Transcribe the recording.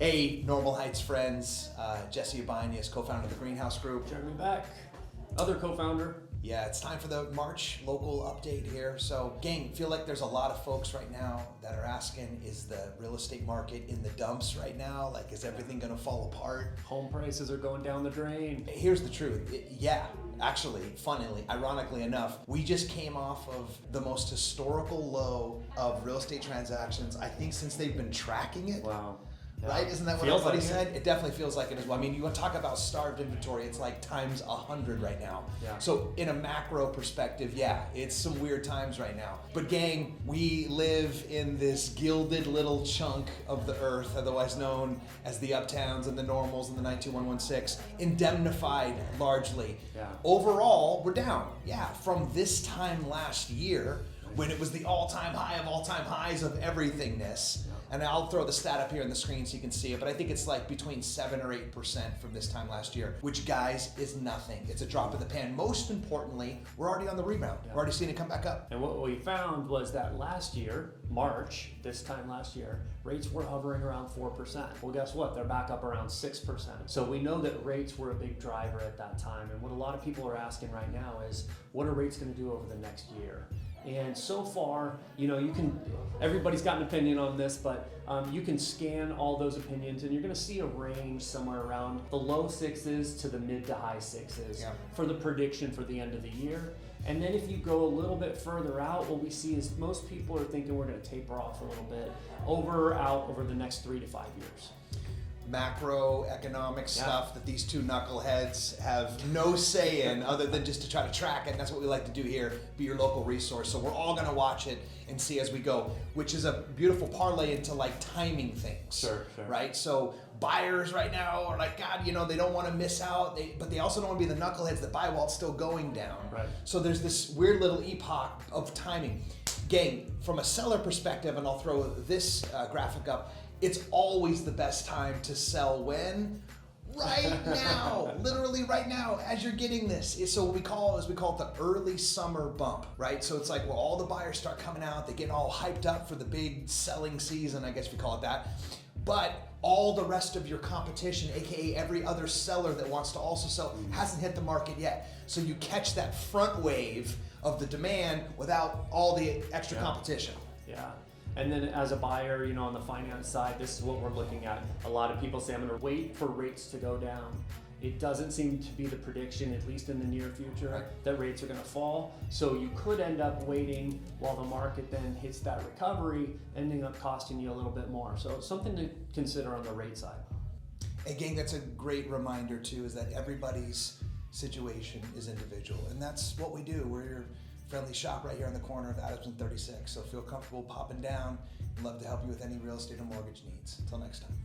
Hey, Normal Heights friends, Jesse Ibanez, co-founder of the Greenhouse Group. Jeremy Beck, other co-founder. Yeah, it's time for the March local update here. So, gang, feel like there's a lot of folks right now that are asking, is the real estate market in the dumps right now? Like, is everything gonna fall apart? Home prices are going down the drain. Here's the truth. Yeah, actually, funnily, ironically enough, we just came off of the most historical low of real estate transactions, I think, since they've been tracking it. Wow. Yeah. Right? Isn't that what Feels everybody like said? It definitely feels like it as well. I mean, you want to talk about starved inventory, it's like times 100 right now. Yeah. So in a macro perspective, yeah, it's some weird times right now. But gang, we live in this gilded little chunk of the earth, otherwise known as the Uptowns and the Normals and the 92116, indemnified largely. Yeah. Overall, we're down. Yeah, from this time last year, when it was the all-time high of all-time highs of everythingness. And I'll throw the stat up here on the screen so you can see it, but I think it's like between 7 or 8% from this time last year, which, guys, is nothing. It's a drop in the pan. Most importantly, we're already on the rebound. Yeah. We're already seeing it come back up. And what we found was that last year, March, this time last year, rates were hovering around 4%. Well, guess what? They're back up around 6%. So we know that rates were a big driver at that time. And what a lot of people are asking right now is, what are rates going to do over the next year? And so far, everybody's got an opinion on this, but you can scan all those opinions and you're going to see a range somewhere around the low sixes to the mid to high sixes for the prediction for the end of the year. And then if you go a little bit further out, what we see is most people are thinking we're going to taper off a little bit over the next 3 to 5 years. Macroeconomic stuff that these two knuckleheads have no say in other than just to try to track it. And that's what we like to do here, be your local resource. So we're all gonna watch it and see as we go, which is a beautiful parlay into like timing things. Sure. Right? So buyers right now are like, God, they don't want to miss out, but they also don't want to be the knuckleheads that buy while it's still going down. Right. So there's this weird little epoch of timing. Gang, from a seller perspective, and I'll throw this graphic up, it's always the best time to sell when? Right now, literally right now, as you're getting this. So what we call it the early summer bump, right? So it's like where all the buyers start coming out, they get all hyped up for the big selling season, I guess we call it that. But all the rest of your competition, aka every other seller that wants to also sell, hasn't hit the market yet. So you catch that front wave of the demand without all the extra competition. Yeah. And then as a buyer, on the finance side, this is what we're looking at. A lot of people say, I'm going to wait for rates to go down. It doesn't seem to be the prediction, at least in the near future, that rates are going to fall. So you could end up waiting while the market then hits that recovery, ending up costing you a little bit more. So it's something to consider on the rate side. Again, that's a great reminder too, is that everybody's situation is individual. And that's what we do. We're your friendly shop right here on the corner of Adams and 36. So feel comfortable popping down. We'd love to help you with any real estate or mortgage needs. Until next time.